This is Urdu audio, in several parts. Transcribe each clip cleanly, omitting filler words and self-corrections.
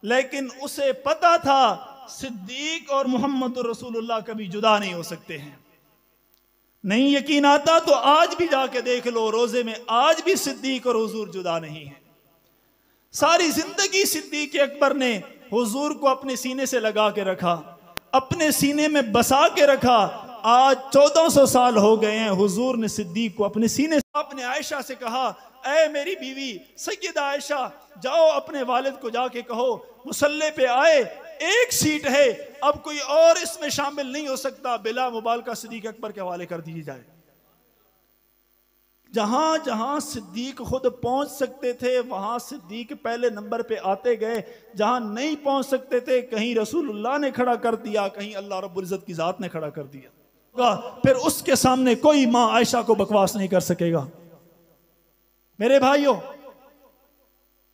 لیکن اسے پتا تھا صدیق اور محمد رسول اللہ کبھی جدا نہیں ہو سکتے ہیں. نہیں یقین آتا تو آج بھی جا کے دیکھ لو روزے میں، آج بھی صدیق اور حضور جدا نہیں ہیں. ساری زندگی صدیق اکبر نے حضور کو اپنے سینے سے لگا کے رکھا، اپنے سینے میں بسا کے رکھا. آج 1400 سال ہو گئے ہیں، حضور نے صدیق کو اپنے سینے سے. آپ نے عائشہ سے کہا اے میری بیوی سیدہ عائشہ، جاؤ اپنے والد کو جا کے کہو مصلی پہ آئے، ایک سیٹ ہے، اب کوئی اور اس میں شامل نہیں ہو سکتا، بلا مبالغہ صدیق اکبر کے حوالے کر دی جائے. جہاں جہاں صدیق خود پہنچ سکتے تھے وہاں صدیق پہلے نمبر پہ آتے گئے، جہاں نہیں پہنچ سکتے تھے کہیں رسول اللہ نے کھڑا کر دیا، کہیں اللہ رب العزت کی ذات نے کھڑا کر دیا. پھر اس کے سامنے کوئی ماں عائشہ کو بکواس نہیں کر سکے گا. میرے بھائیوں،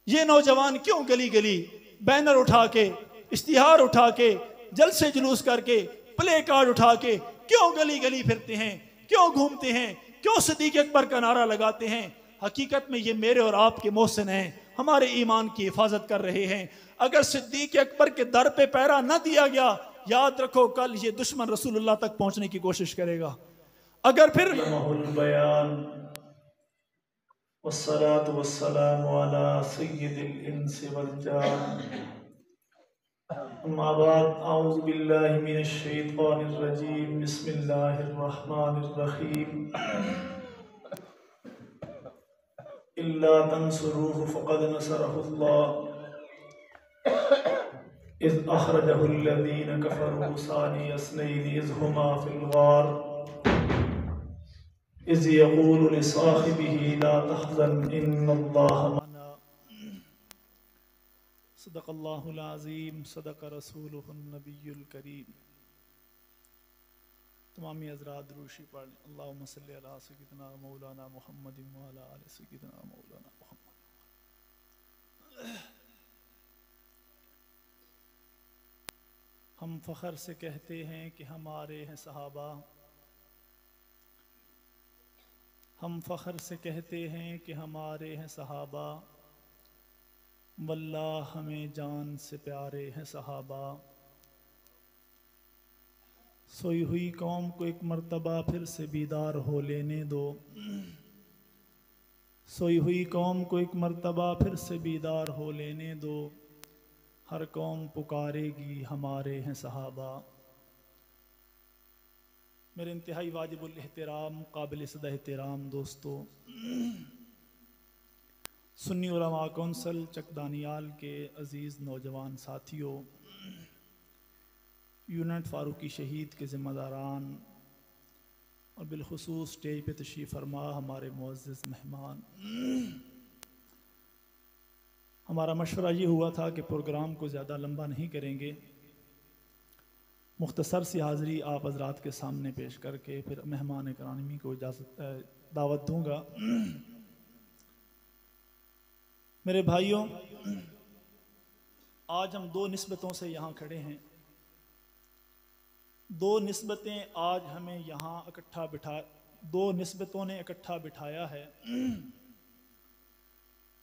یہ نوجوان کیوں گلی گلی بینر اٹھا کے، اشتہار اٹھا کے، جلسے جلوس کر کے، پلے کارڈ اٹھا کے کیوں گلی گلی پھرتے ہیں، کیوں گھومتے ہیں، کیوں صدیق اکبر کا نعرہ لگاتے ہیں؟ حقیقت میں یہ میرے اور آپ کے محسن ہیں، ہمارے ایمان کی حفاظت کر رہے ہیں. اگر صدیق اکبر کے در پہ پیرا نہ دیا گیا، یاد رکھو کل یہ دشمن رسول اللہ تک پہنچنے کی کوشش کرے گا. اگر پھر والصلاة والسلام على سيد الإنس والجان أما بعد أعوذ بالله من الشيطان الرجيم بسم الله الرحمن الرحيم إلا تنصروه فقد نصره الله إذ أخرجه الذين كفروا ثاني اثنين إذ هما في الغار إذ يقول لصاحبه لا تحزن إن الله معنا. صدق اللہ العظیم، صدق رسولہ النبی الکریم. تمامی حضرات دروشی پڑھ لیں. اللہم صلی علی سیدنا مولانا محمد وعلی آل سیدنا مولانا محمد. ہم فخر سے کہتے ہیں کہ ہمارے ہیں صحابہ، ہم فخر سے کہتے ہیں کہ ہمارے ہیں صحابہ، واللہ ہمیں جان سے پیارے ہیں صحابہ. سوئی ہوئی قوم کو ایک مرتبہ پھر سے بیدار ہو لینے دو، سوئی ہوئی قوم کو ایک مرتبہ پھر سے بیدار ہو لینے دو. ہر قوم پکارے گی ہمارے ہیں صحابہ. میرے انتہائی واجب الاحترام، قابل صد احترام دوستو، سنی علماء کونسل چک دانیال کے عزیز نوجوان ساتھیوں، یونٹ فاروقی شہید کے ذمہ داران، اور بالخصوص سٹیج پہ تشریف فرما ہمارے معزز مہمان. ہمارا مشورہ یہ ہوا تھا کہ پروگرام کو زیادہ لمبا نہیں کریں گے، مختصر سی حاضری آپ حضرات کے سامنے پیش کر کے پھر مہمان کرام کو دعوت دوں گا. میرے بھائیوں، آج ہم دو نسبتوں سے یہاں کھڑے ہیں. دو نسبتیں آج ہمیں یہاں دو نسبتوں نے اکٹھا بٹھایا ہے.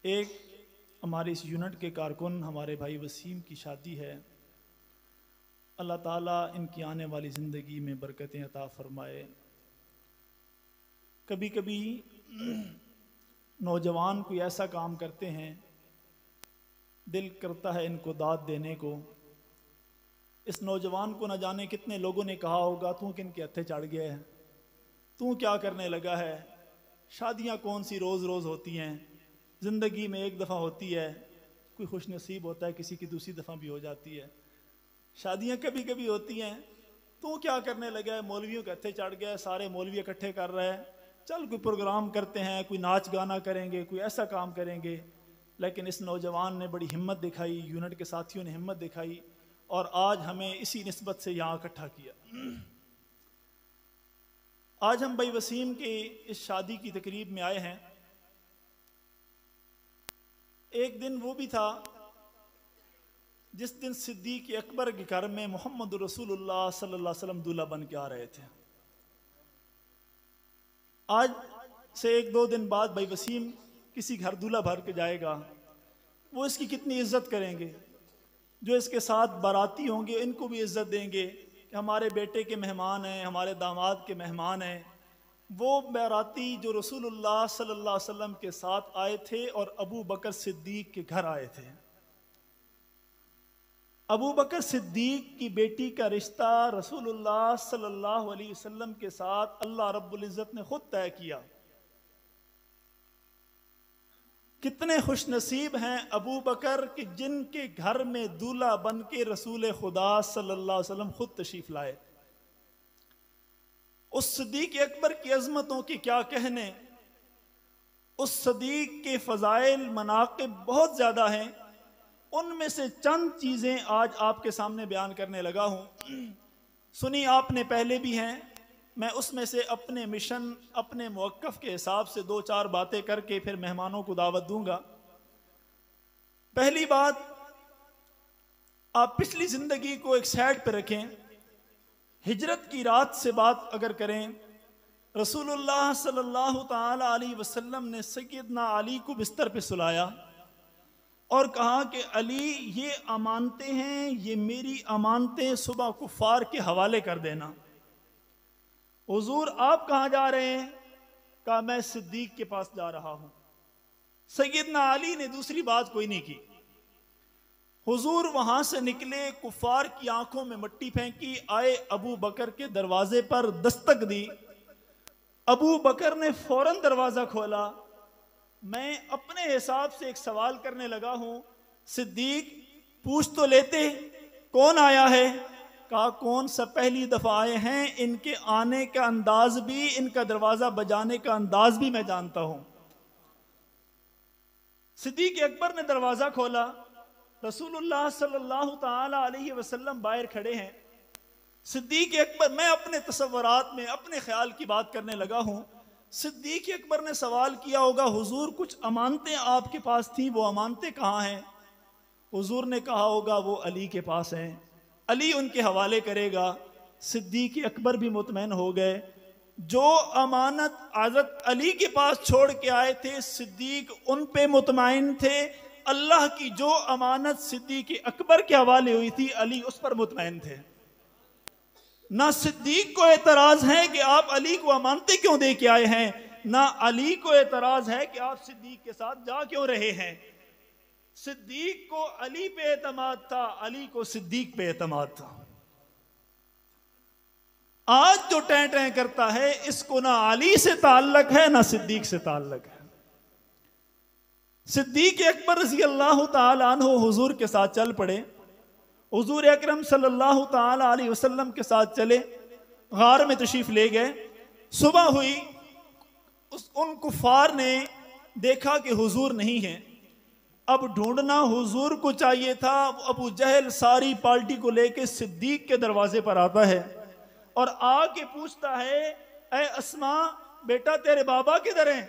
ایک ہمارے اس یونٹ کے کارکن ہمارے بھائی وسیم کی شادی ہے. اللہ تعالیٰ ان کی آنے والی زندگی میں برکتیں عطا فرمائے. کبھی کبھی نوجوان کوئی ایسا کام کرتے ہیں دل کرتا ہے ان کو داد دینے کو. اس نوجوان کو نہ جانے کتنے لوگوں نے کہا ہوگا تو کن کے ہتھے چڑھ گیا ہے، تو کیا کرنے لگا ہے، شادیاں کون سی روز روز ہوتی ہیں، زندگی میں ایک دفعہ ہوتی ہے، کوئی خوش نصیب ہوتا ہے کسی کی دوسری دفعہ بھی ہو جاتی ہے، شادیاں کبھی کبھی ہوتی ہیں، تو کیا کرنے لگا ہے، مولویوں کے ہتھے چڑھ گیا ہے، سارے مولوی اکٹھے کر رہے ہیں، چل کوئی پروگرام کرتے ہیں، کوئی ناچ گانا کریں گے، کوئی ایسا کام کریں گے. لیکن اس نوجوان نے بڑی ہمت دکھائی، یونٹ کے ساتھیوں نے ہمت دکھائی اور آج ہمیں اسی نسبت سے یہاں اکٹھا کیا. آج ہم بھائی وسیم کی اس شادی کی تقریب میں آئے ہیں. ایک دن وہ بھی تھا جس دن صدیق اکبر کے گھر میں محمد رسول اللہ صلی اللہ علیہ وسلم دولہا بن کے آ رہے تھے. آج سے ایک دو دن بعد بھائی وسیم کسی گھر دولہا بھر کے جائے گا، وہ اس کی کتنی عزت کریں گے، جو اس کے ساتھ باراتی ہوں گے ان کو بھی عزت دیں گے کہ ہمارے بیٹے کے مہمان ہیں، ہمارے داماد کے مہمان ہیں۔ وہ باراتی جو رسول اللہ صلی اللہ علیہ وسلم کے ساتھ آئے تھے اور ابو بکر صدیق کے گھر آئے تھے۔ ابو بکر صدیق کی بیٹی کا رشتہ رسول اللہ صلی اللہ علیہ وسلم کے ساتھ اللہ رب العزت نے خود طے کیا۔ کتنے خوش نصیب ہیں ابو بکر کہ جن کے گھر میں دولہا بن کے رسول خدا صلی اللہ علیہ وسلم خود تشریف لائے۔ اس صدیق اکبر کی عظمتوں کی کیا کہنے، اس صدیق کے فضائل مناقب بہت زیادہ ہیں، ان میں سے چند چیزیں آج آپ کے سامنے بیان کرنے لگا ہوں۔ سنی آپ نے پہلے بھی ہیں، میں اس میں سے اپنے مشن اپنے موقف کے حساب سے 2-4 باتیں کر کے پھر مہمانوں کو دعوت دوں گا۔ پہلی بات، آپ پچھلی زندگی کو ایک سائڈ پہ رکھیں، ہجرت کی رات سے بات اگر کریں، رسول اللہ صلی اللہ تعالی علیہ وسلم نے سیدنا علی کو بستر پہ سلایا اور کہا کہ علی یہ امانتیں ہیں، یہ میری امانتیں صبح کفار کے حوالے کر دینا۔ حضور آپ کہاں جا رہے ہیں؟ کہا میں صدیق کے پاس جا رہا ہوں۔ سیدنا علی نے دوسری بات کوئی نہیں کی۔ حضور وہاں سے نکلے، کفار کی آنکھوں میں مٹی پھینکی، آئے ابو بکر کے دروازے پر دستک دی۔ ابو بکر نے فوراً دروازہ کھولا۔ میں اپنے حساب سے ایک سوال کرنے لگا ہوں، صدیق پوچھ تو لیتے کون آیا ہے؟ کہا کون سا پہلی دفعہ آئے ہیں، ان کے آنے کا انداز بھی، ان کا دروازہ بجانے کا انداز بھی میں جانتا ہوں۔ صدیق اکبر نے دروازہ کھولا، رسول اللہ صلی اللہ تعالی علیہ وسلم باہر کھڑے ہیں۔ صدیق اکبر، میں اپنے تصورات میں اپنے خیال کی بات کرنے لگا ہوں، صدیق اکبر نے سوال کیا ہوگا حضور کچھ امانتیں آپ کے پاس تھیں، وہ امانتیں کہاں ہیں؟ حضور نے کہا ہوگا وہ علی کے پاس ہیں، علی ان کے حوالے کرے گا۔ صدیق اکبر بھی مطمئن ہو گئے۔ جو امانت حضرت علی کے پاس چھوڑ کے آئے تھے صدیق ان پہ مطمئن تھے، اللہ کی جو امانت صدیق اکبر کے حوالے ہوئی تھی علی اس پر مطمئن تھے۔ نہ صدیق کو اعتراض ہے کہ آپ علی کو امانتیں کیوں دے کے آئے ہیں، نہ علی کو اعتراض ہے کہ آپ صدیق کے ساتھ جا کیوں رہے ہیں۔ صدیق کو علی پہ اعتماد تھا، علی کو صدیق پہ اعتماد تھا۔ آج جو ٹیں ٹیں کرتا ہے اس کو نہ علی سے تعلق ہے نہ صدیق سے تعلق ہے۔ صدیق اکبر رضی اللہ تعالی عنہ حضور کے ساتھ چل پڑے، حضور اکرم صلی اللہ تعالی علیہ وسلم کے ساتھ چلے، غار میں تشریف لے گئے۔ صبح ہوئی، ان کفار نے دیکھا کہ حضور نہیں ہیں، اب ڈھونڈنا حضور کو چاہیے تھا۔ ابو جہل ساری پارٹی کو لے کے صدیق کے دروازے پر آتا ہے اور آ کے پوچھتا ہے اے اسما بیٹا تیرے بابا کدھر ہیں؟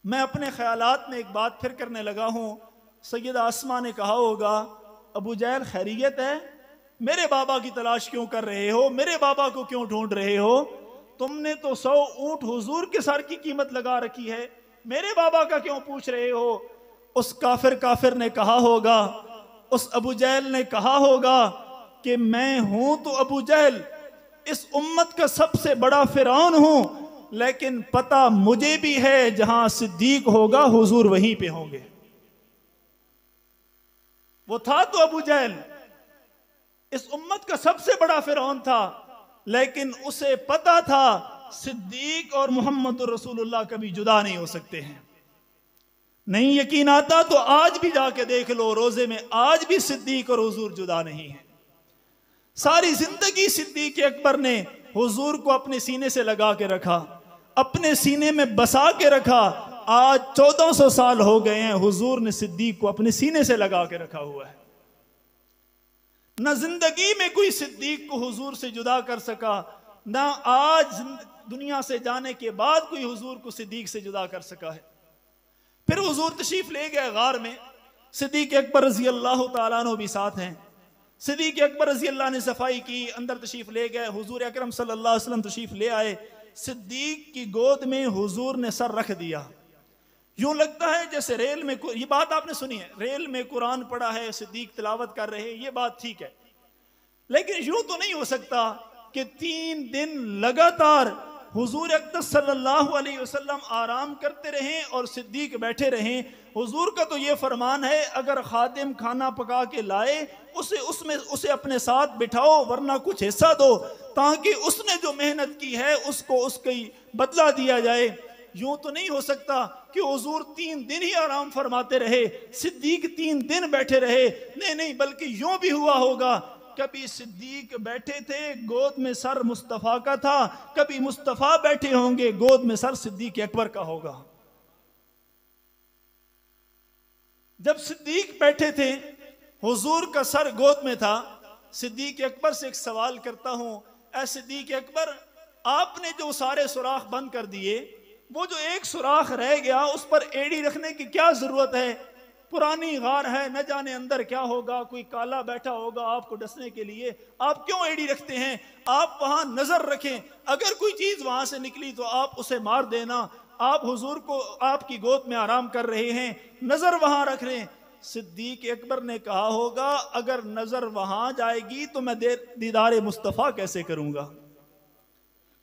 میں اپنے خیالات میں ایک بات پھر کرنے لگا ہوں، سیدہ اسما نے کہا ہوگا ابو جہل خیریت ہے؟ میرے بابا کی تلاش کیوں کر رہے ہو؟ میرے بابا کو کیوں ڈھونڈ رہے ہو؟ تم نے تو 100 اونٹ حضور کے سر کی قیمت لگا رکھی ہے، میرے بابا کا کیوں پوچھ رہے ہو؟ اس کافر نے کہا ہوگا، اس ابو جہل نے کہا ہوگا کہ میں ہوں تو ابو جہل اس امت کا سب سے بڑا فرعون ہوں، لیکن پتہ مجھے بھی ہے جہاں صدیق ہوگا حضور وہیں پہ ہوں گے۔ وہ تھا تو ابو جہل اس امت کا سب سے بڑا فرعون تھا، لیکن اسے پتہ تھا صدیق اور محمد رسول اللہ کبھی جدا نہیں ہو سکتے ہیں۔ نہیں یقین آتا تو آج بھی جا کے دیکھ لو، روزے میں آج بھی صدیق اور حضور جدا نہیں ہیں۔ ساری زندگی صدیق اکبر نے حضور کو اپنے سینے سے لگا کے رکھا، اپنے سینے میں بسا کے رکھا۔ آج 1400 سال ہو گئے ہیں، حضور نے صدیق کو اپنے سینے سے لگا کے رکھا ہوا ہے۔ نہ زندگی میں کوئی صدیق کو حضور سے جدا کر سکا، نہ آج دنیا سے جانے کے بعد کوئی حضور کو صدیق سے جدا کر سکا ہے۔ پھر حضور تشریف لے گئے غار میں، صدیق اکبر رضی اللہ تعالیٰ عنہ بھی ساتھ ہیں۔ صدیق اکبر رضی اللہ نے صفائی کی، اندر تشریف لے گئے، حضور اکرم صلی اللہ علیہ وسلم تشریف لے آئے۔ صدیق کی گود میں حضور نے سر رکھ دیا، یوں لگتا ہے جیسے ریل میں، یہ بات آپ نے سنی ہے، ریل میں قرآن پڑھا ہے، صدیق تلاوت کر رہے، یہ بات ٹھیک ہے، لیکن یوں تو نہیں ہو سکتا کہ 3 دن لگاتار حضور اقدس صلی اللہ علیہ وسلم آرام کرتے رہیں اور صدیق بیٹھے رہیں۔ حضور کا تو یہ فرمان ہے اگر خادم کھانا پکا کے لائے اسے اپنے ساتھ بٹھاؤ، ورنہ کچھ حصہ دو، تاکہ اس نے جو محنت کی ہے اس کو اس کی بدلہ دیا جائے۔ یوں تو نہیں ہو سکتا کہ حضور 3 دن ہی آرام فرماتے رہے، صدیق 3 دن بیٹھے رہے، نہیں، بلکہ یوں بھی ہوا ہوگا، کبھی صدیق بیٹھے تھے گود میں سر مصطفیٰ کا تھا، کبھی مصطفیٰ بیٹھے ہوں گے گود میں سر صدیق اکبر کا ہوگا۔ جب صدیق بیٹھے تھے حضور کا سر گود میں تھا، صدیق اکبر سے ایک سوال کرتا ہوں، اے صدیق اکبر، آپ نے جو سارے سوراخ بند کر دیے، وہ جو ایک سوراخ رہ گیا اس پر ایڑی رکھنے کی کیا ضرورت ہے؟ پرانی غار ہے، نہ جانے اندر کیا ہوگا، کوئی کالا بیٹھا ہوگا آپ کو ڈسنے کے لیے، آپ کیوں ایڑی رکھتے ہیں؟ آپ وہاں نظر رکھیں، اگر کوئی چیز وہاں سے نکلی تو آپ اسے مار دینا، آپ حضور کو آپ کی گود میں آرام کر رہے ہیں، نظر وہاں رکھ رہے ہیں۔ صدیق اکبر نے کہا ہوگا اگر نظر وہاں جائے گی تو میں دیدار مصطفیٰ کیسے کروں گا؟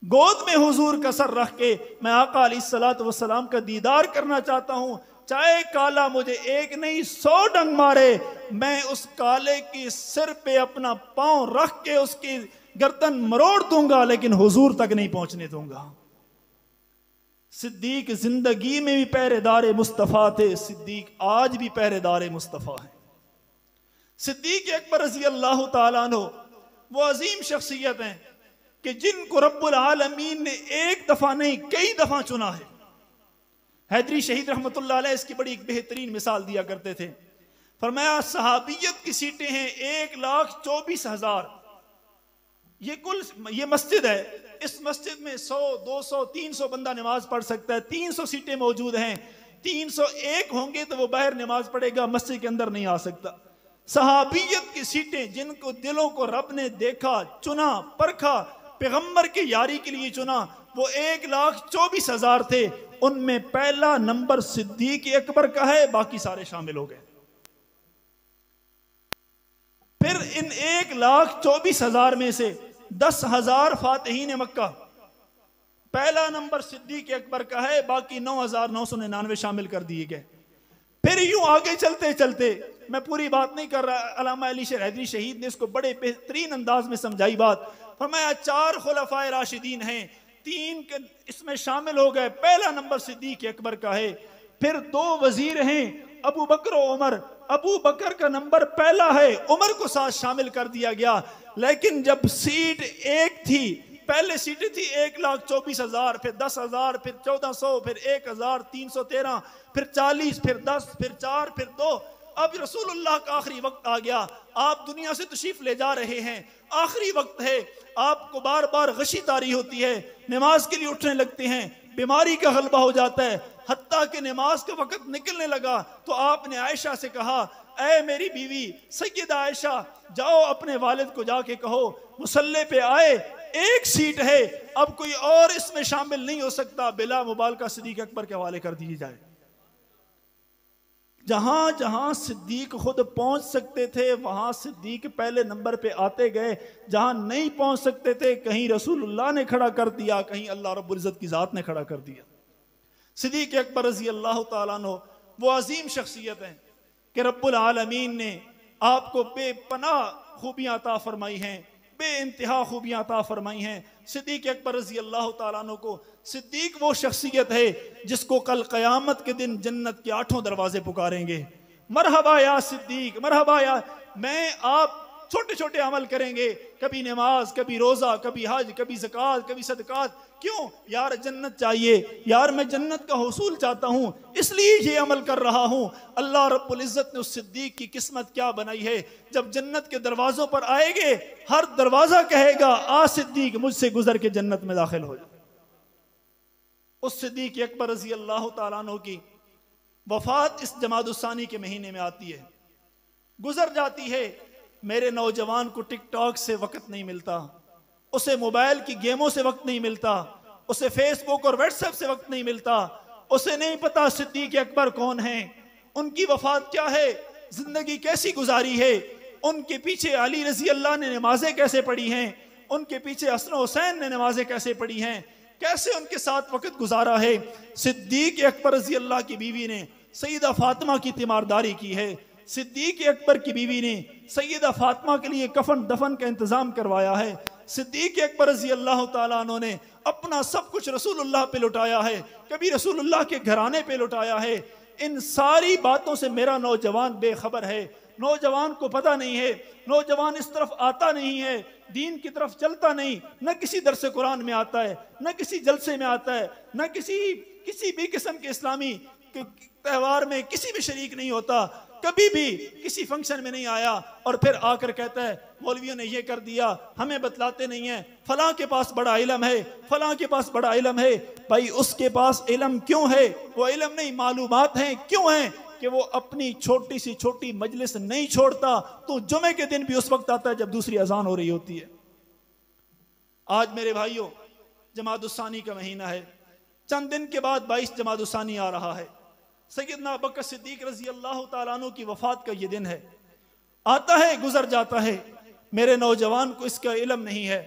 گود میں حضور کا سر رکھ کے میں آقا علیہ الصلوۃ والسلام کا دیدار کرنا چاہتا ہوں، چاہے کالا مجھے 1 نہیں 100 ڈنگ مارے، میں اس کالے کی سر پہ اپنا پاؤں رکھ کے اس کی گردن مروڑ دوں گا، لیکن حضور تک نہیں پہنچنے دوں گا۔ صدیق زندگی میں بھی پہرے دار مصطفیٰ تھے، صدیق آج بھی پہرے دار مصطفیٰ ہیں۔ صدیق اکبر رضی اللہ تعالیٰ عنہ وہ عظیم شخصیت ہیں کہ جن کو رب العالمین نے ایک دفعہ نہیں کئی دفعہ چنا ہے۔ حیدری شہید رحمت اللہ علیہ اس کی بڑی ایک بہترین مثال دیا کرتے تھے، فرمایا صحابیت کی سیٹیں ہیں 1,24,000، یہ مسجد ہے، اس مسجد میں 100 200 300 بندہ نماز پڑھ سکتا ہے، 300 سیٹیں موجود ہیں، 301 ہوں گے تو وہ باہر نماز پڑھے گا، مسجد کے اندر نہیں آ سکتا۔ صحابیت کی سیٹیں جن کو دلوں کو رب نے دیکھا، چنا، پرکھا، پیغمبر کی یاری کے لیے چنا، وہ 1,24,000 تھے، ان میں پہلا نمبر صدیق اکبر کا ہے، باقی سارے شامل ہو گئے۔ پھر ان 1,24,000 میں سے 10,000 فاتحین مکہ، پہلا نمبر صدیق اکبر کا ہے، باقی 9,999 شامل کر دیے گئے۔ پھر یوں آگے چلتے چلتے، میں پوری بات نہیں کر رہا، علامہ علی شیر حیدری شہید نے اس کو بڑے بہترین انداز میں سمجھائی بات، فرمایا 4 خلفائے راشدین ہیں، 3 اس میں شامل ہو گئے، پہلا نمبر صدیق اکبر کا ہے۔ پھر 2 وزیر ہیں، ابو بکر و عمر، ابو بکر کا نمبر پہلا ہے، عمر کو ساتھ شامل کر دیا گیا، لیکن جب سیٹ ایک تھی، پہلے سیٹیں تھی 1,24,000، پھر 10,000، پھر 1,400، پھر 1,313، پھر 40، پھر 10، پھر 4، پھر 2، اب رسول اللہ کا آخری وقت آ گیا، آپ دنیا سے تشریف لے جا رہے ہیں، آخری وقت ہے، آپ کو بار بار غشی طاری ہوتی ہے، نماز کے لیے اٹھنے لگتے ہیں، بیماری کا غلبہ ہو جاتا ہے، حتیٰ کہ نماز کا وقت نکلنے لگا تو آپ نے عائشہ سے کہا، اے میری بیوی سیدہ عائشہ، جاؤ اپنے والد کو جا کے کہو مصلی پہ آئے، ایک سیٹ ہے، اب کوئی اور اس میں شامل نہیں ہو سکتا، بلا مبالغہ صدیق اکبر کے حوالے کر دیے جائے۔ جہاں جہاں صدیق خود پہنچ سکتے تھے وہاں صدیق پہلے نمبر پہ آتے گئے، جہاں نہیں پہنچ سکتے تھے کہیں رسول اللہ نے کھڑا کر دیا، کہیں اللہ رب العزت کی ذات نے کھڑا کر دیا۔ صدیق اکبر رضی اللہ تعالیٰ عنہ وہ عظیم شخصیت ہیں کہ رب العالمین نے آپ کو بے پناہ خوبیاں عطا فرمائی ہیں، بے انتہا خوبیاں عطا فرمائی ہیں۔ صدیق اکبر رضی اللہ تعالیٰ عنہ کو، صدیق وہ شخصیت ہے جس کو کل قیامت کے دن جنت کے 8 دروازے پکاریں گے، مرحبا یا صدیق، مرحبا یا، میں آپ چھوٹے چھوٹے عمل کریں گے، کبھی نماز، کبھی روزہ، کبھی حج، کبھی زکوٰۃ، کبھی صدقات، کیوں؟ یار جنت چاہیے، یار میں جنت کا حصول چاہتا ہوں، اس لیے یہ عمل کر رہا ہوں۔ اللہ رب العزت نے اس صدیق کی قسمت کیا بنائی ہے، جب جنت کے دروازوں پر آئے گے ہر دروازہ کہے گا آ صدیق مجھ سے گزر کے جنت میں داخل ہو جا۔ اس صدیق اکبر رضی اللہ تعالیٰ عنہ کی وفات اس جمادی الثانی کے مہینے میں آتی ہے، گزر جاتی ہے۔ میرے نوجوان کو ٹک ٹاک سے وقت نہیں ملتا، اسے موبائل کی گیموں سے وقت نہیں ملتا، اسے فیس بک اور واٹس ایپ سے وقت نہیں ملتا، اسے نہیں پتا صدیق اکبر کون ہیں، ان کی وفات کیا ہے، زندگی کیسی گزاری ہے، ان کے پیچھے علی رضی اللہ نے نمازیں کیسے پڑھی ہیں، ان کے پیچھے حسن و حسین نے نمازیں کیسے پڑھی ہیں، کیسے ان کے ساتھ وقت گزارا ہے۔ صدیق اکبر رضی اللہ کی بیوی نے سیدہ فاطمہ کی تیمارداری کی ہے، صدیق اکبر کی بیوی نے سیدہ فاطمہ کے لیے کفن دفن کا انتظام کروایا ہے، صدیق اکبر رضی اللہ تعالیٰ عنہ نے اپنا سب کچھ رسول اللہ پہ لٹایا ہے، کبھی رسول اللہ کے گھرانے پہ لٹایا ہے۔ ان ساری باتوں سے میرا نوجوان بے خبر ہے، نوجوان کو پتہ نہیں ہے، نوجوان اس طرف آتا نہیں ہے، دین کی طرف چلتا نہیں، نہ کسی درس قرآن میں آتا ہے، نہ کسی جلسے میں آتا ہے، نہ کسی بھی قسم کے اسلامی تہوار میں کسی بھی شریک نہیں ہوتا، کبھی بھی کسی فنکشن میں نہیں آیا، اور پھر آ کر کہتا ہے مولویوں نے یہ کر دیا، ہمیں بتلاتے نہیں ہیں، فلاں کے پاس بڑا علم ہے، فلاں کے پاس بڑا علم ہے۔ بھائی اس کے پاس علم کیوں ہے؟ وہ علم نہیں، معلومات ہیں۔ کیوں ہیں؟ کہ وہ اپنی چھوٹی سی چھوٹی مجلس نہیں چھوڑتا، تو جمعے کے دن بھی اس وقت آتا ہے جب دوسری اذان ہو رہی ہوتی ہے۔ آج میرے بھائیوں جمادی الثانی کا مہینہ ہے، چند دن کے بعد 22 جمادی الثانی آ رہا ہے، سیدنا ابوبکر صدیق رضی اللہ تعالیٰ عنہ کی وفات کا یہ دن ہے۔ آتا ہے گزر جاتا ہے، میرے نوجوان کو اس کا علم نہیں ہے،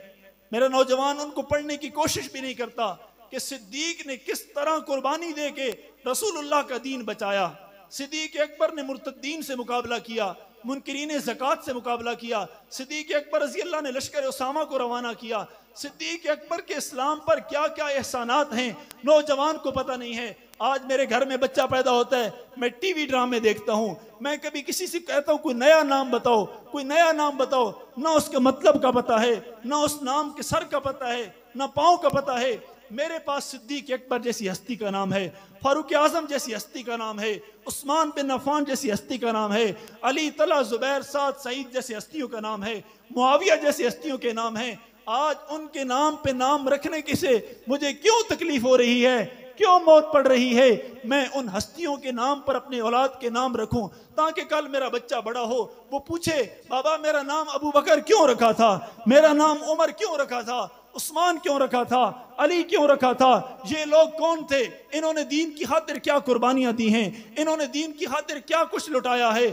میرا نوجوان ان کو پڑھنے کی کوشش بھی نہیں کرتا کہ صدیق نے کس طرح قربانی دے کے رسول اللہ کا دین بچایا۔ صدیق اکبر نے مرتدین سے مقابلہ کیا، منکرین زکوٰۃ سے مقابلہ کیا، صدیق اکبر رضی اللہ نے لشکر اسامہ کو روانہ کیا۔ صدیق اکبر کے اسلام پر کیا کیا احسانات ہیں نوجوان کو پتہ نہیں ہے۔ آج میرے گھر میں بچہ پیدا ہوتا ہے، میں ٹی وی ڈرامے دیکھتا ہوں، میں کبھی کسی سے کہتا ہوں کوئی نیا نام بتاؤ، کوئی نیا نام بتاؤ، نہ اس کے مطلب کا پتہ ہے، نہ اس نام کے سر کا پتہ ہے، نہ پاؤں کا پتہ ہے۔ میرے پاس صدیق اکبر جیسی ہستی کا نام ہے، فاروق اعظم جیسی ہستی کا نام ہے، عثمان بن عفان جیسی ہستی کا نام ہے، علی، طلحہ، زبیر، سعد، سعید جیسی ہستیوں کا نام ہے، معاویہ جیسی ہستیوں کے نام ہیں۔ آج ان کے نام پہ نام رکھنے کی سے مجھے کیوں تکلیف ہو رہی ہے، کیوں موت پڑ رہی ہے؟ میں ان ہستیوں کے نام پر اپنے اولاد کے نام رکھوں تاکہ کل میرا بچہ بڑا ہو، وہ پوچھے بابا میرا نام ابو بکر کیوں رکھا تھا، میرا نام عمر کیوں رکھا تھا، عثمان کیوں رکھا تھا، علی کیوں رکھا تھا، یہ لوگ کون تھے، انہوں نے دین کی خاطر کیا قربانیاں دی ہیں، انہوں نے دین کی خاطر کیا کچھ لٹایا ہے۔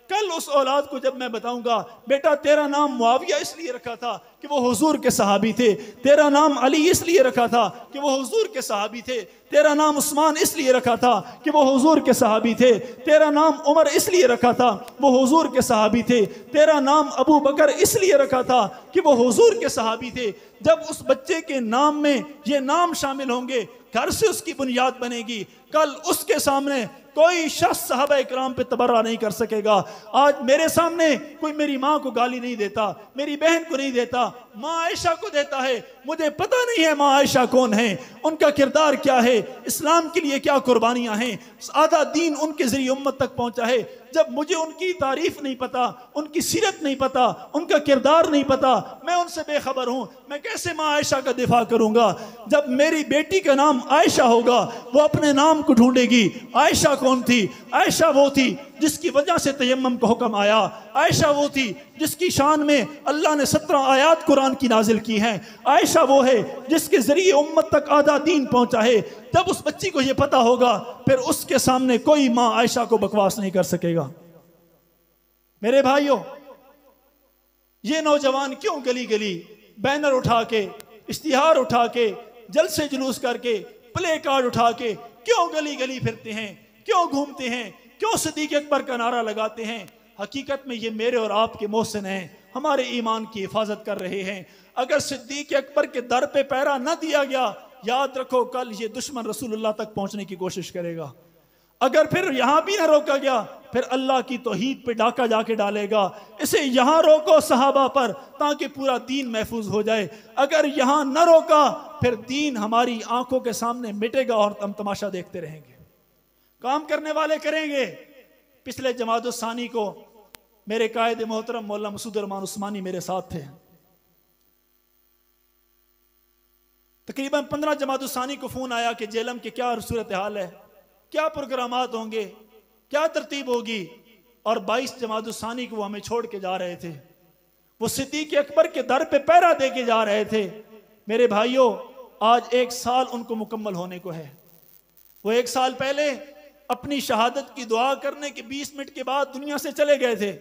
کل اس اولاد کو جب میں بتاؤں گا بیٹا تیرا نام معاویہ اس لیے رکھا تھا کہ وہ حضور کے صحابی تھے، تیرا نام علی اس لیے رکھا تھا کہ وہ حضور کے صحابی تھے، تیرا نام عثمان اس لیے رکھا تھا کہ وہ حضور کے صحابی تھے، تیرا نام عمر اس لیے رکھا تھا وہ حضور کے صحابی تھے، تیرا نام ابو بکر اس لیے رکھا تھا کہ وہ حضور کے صحابی تھے۔ جب اس بچے کے نام میں یہ نام شامل ہوں گے، گھر سے اس کی بنیاد بنے گی، کل اس کے سامنے کوئی شخص صحابہ اکرام پہ تبرہ نہیں کر سکے گا۔ آج میرے سامنے کوئی میری ماں کو گالی نہیں دیتا، میری بہن کو نہیں دیتا، ماں عائشہ کو دیتا ہے۔ مجھے پتہ نہیں ہے ماں عائشہ کون ہیں، ان کا کردار کیا ہے، اسلام کے لیے کیا قربانیاں ہیں، آدھا دین ان کے ذریعے امت تک پہنچا ہے۔ جب مجھے ان کی تعریف نہیں پتا، ان کی سیرت نہیں پتا، ان کا کردار نہیں پتا، میں ان سے بے خبر ہوں، میں کیسے ماں عائشہ کا دفاع کروں گا؟ جب میری بیٹی کا نام عائشہ ہوگا وہ اپنے نام کو ڈھونڈے گی۔ عائشہ کون تھی؟ عائشہ وہ تھی جس کی وجہ سے تیمم کا حکم آیا، عائشہ وہ تھی جس کی شان میں اللہ نے 17 آیات قرآن کی نازل کی ہیں، عائشہ وہ ہے جس کے ذریعے امت تک آدھا دین پہنچا ہے۔ جب اس بچی کو یہ پتا ہوگا پھر اس کے سامنے کوئی ماں عائشہ کو بکواس نہیں کر سکے گا۔ میرے بھائیوں، یہ نوجوان کیوں گلی گلی بینر اٹھا کے، اشتہار اٹھا کے، جلسے جلوس کر کے، پلے کارڈ اٹھا کے کیوں گلی گلی پھرتے ہیں، کیوں گھومتے ہیں، کیوں صدیق اکبر کا نعرہ لگاتے ہیں؟ حقیقت میں یہ میرے اور آپ کے محسن ہیں، ہمارے ایمان کی حفاظت کر رہے ہیں۔ اگر صدیق اکبر کے در پہ پیرا نہ دیا گیا، یاد رکھو کل یہ دشمن رسول اللہ تک پہنچنے کی کوشش کرے گا۔ اگر پھر یہاں بھی نہ روکا گیا پھر اللہ کی توحید پہ ڈاکہ جا کے ڈالے گا۔ اسے یہاں روکو صحابہ پر تاکہ پورا دین محفوظ ہو جائے، اگر یہاں نہ روکا پھر دین ہماری آنکھوں کے سامنے مٹے گا اور ہم تماشا دیکھتے رہیں گے۔ کام کرنے والے کریں گے۔ پچھلے جمادی الثانی کو میرے قائد محترم مولانا مسعود الرحمان عثمانی میرے ساتھ تھے۔ تقریباً 15 جمادی الثانی کو فون آیا کہ جیلم کی کیا صورتحال ہے، کیا پروگرامات ہوں گے، کیا ترتیب ہوگی، اور 22 جمادی الثانی کو وہ ہمیں چھوڑ کے جا رہے تھے۔ وہ صدیق اکبر کے در پہ پیرا دے کے جا رہے تھے۔ میرے بھائیوں، آج 1 سال ان کو مکمل ہونے کو ہے۔ وہ 1 سال پہلے اپنی شہادت کی دعا کرنے کے 20 منٹ کے بعد دنیا سے چلے گئے تھے،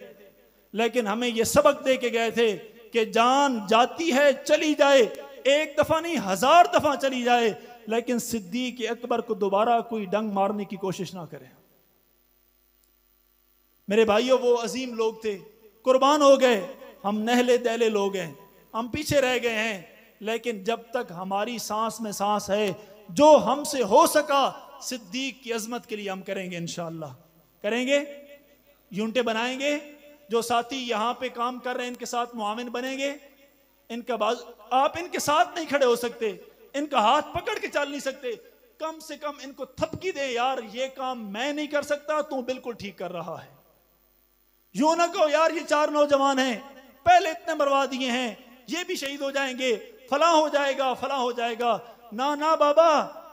لیکن ہمیں یہ سبق دے کے گئے تھے کہ جان جاتی ہے چلی جائے، 1 دفعہ نہیں 1000 دفعہ چلی جائے، لیکن صدیق اکبر کو دوبارہ کوئی ڈنگ مارنے کی کوشش نہ کرے۔ میرے بھائیوں، وہ عظیم لوگ تھے، قربان ہو گئے، ہم نہلے دہلے لوگ ہیں، ہم پیچھے رہ گئے ہیں، لیکن جب تک ہماری سانس میں سانس ہے، جو ہم سے ہو سکا صدیق کی عظمت کے لیے ہم کریں گے، انشاءاللہ کریں گے۔ یونٹیں بنائیں گے، جو ساتھی یہاں پہ کام کر رہے ہیں ان کے ساتھ معاون بنیں گے، ان کا آپ ان کے ساتھ نہیں کھڑے ہو سکتے، ان کا ہاتھ پکڑ کے چل نہیں سکتے، کم سے کم ان کو تھپکی دیں، یار یہ کام میں نہیں کر سکتا، تو بالکل ٹھیک کر رہا ہے۔ یوں نہ کہو یار یہ 4 نوجوان ہیں، پہلے اتنے مروا دیے ہیں، یہ بھی شہید ہو جائیں گے، فلاں ہو جائے گا، فلاں ہو جائے گا۔ نہ بابا،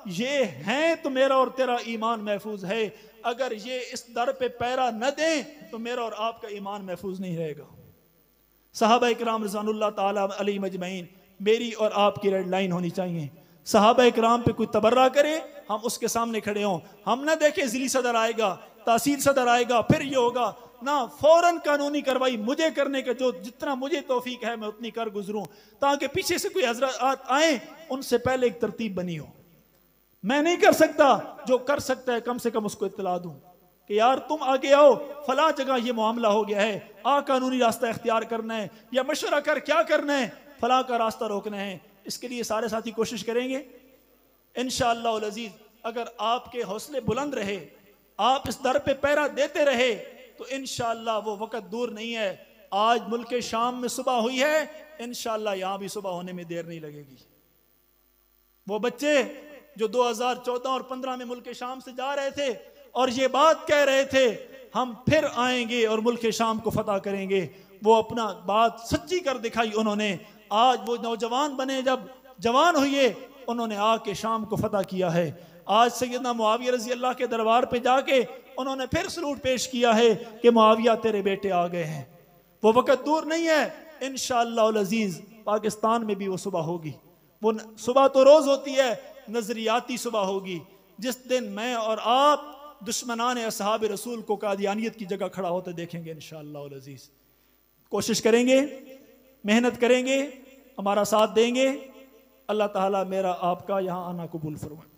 یہ ہیں تو میرا اور تیرا ایمان محفوظ ہے، اگر یہ اس در پہ پیرا نہ دیں تو میرا اور آپ کا ایمان محفوظ نہیں رہے گا۔ صحابہ اکرام رضوان اللہ تعالی علیہ مجمعین میری اور آپ کی ریڈ لائن ہونی چاہیے۔ صحابہ اکرام پہ کوئی تبرہ کرے، ہم اس کے سامنے کھڑے ہوں، ہم نہ دیکھیں ضلعی صدر آئے گا، تحصیل صدر آئے گا، پھر یہ ہوگا، نہ فوراً قانونی کارروائی مجھے کرنے کا، جو جتنا مجھے توفیق ہے میں اتنی کر گزروں، تاکہ پیچھے سے کوئی حضرات آئیں ان سے پہلے ایک ترتیب بنی ہو۔ میں نہیں کر سکتا، جو کر سکتا ہے کم سے کم اس کو اطلاع دوں کہ یار تم آگے آؤ، فلاں جگہ یہ معاملہ ہو گیا ہے، قانونی راستہ اختیار کرنا ہے، یا مشورہ کر کیا کرنا ہے، فلاں کا راستہ روکنا ہے۔ اس کے لیے سارے ساتھی کوشش کریں گے انشاءاللہ العزیز۔ اگر آپ کے حوصلے بلند رہے، آپ اس در پہ پیرا دیتے رہے، تو انشاءاللہ وہ وقت دور نہیں ہے۔ آج ملک شام میں صبح ہوئی ہے، انشاءاللہ یہاں بھی صبح ہونے میں دیر نہیں لگے گی۔ وہ بچے جو 2014 اور 15 میں ملک شام سے جا رہے تھے اور یہ بات کہہ رہے تھے ہم پھر آئیں گے اور ملک شام کو فتح کریں گے، وہ اپنا بات سچی کر دکھائی انہوں نے۔ آج وہ نوجوان بنے، جب جوان ہوئے انہوں نے آ کے شام کو فتح کیا ہے۔ آج سیدنا معاویہ رضی اللہ کے دربار پہ جا کے انہوں نے پھر سلوٹ پیش کیا ہے کہ معاویہ تیرے بیٹے آ گئے ہیں۔ وہ وقت دور نہیں ہے، انشاءاللہ العزیز پاکستان میں بھی وہ صبح ہوگی۔ وہ صبح تو روز ہوتی ہے، نظریاتی صبح ہوگی، جس دن میں اور آپ دشمنان اصحاب رسول کو قادیانیت کی جگہ کھڑا ہوتے دیکھیں گے انشاءاللہ العزیز۔ کوشش کریں گے، محنت کریں گے، ہمارا ساتھ دیں گے، اللہ تعالیٰ میرا آپ کا یہاں آنا قبول فرمائے۔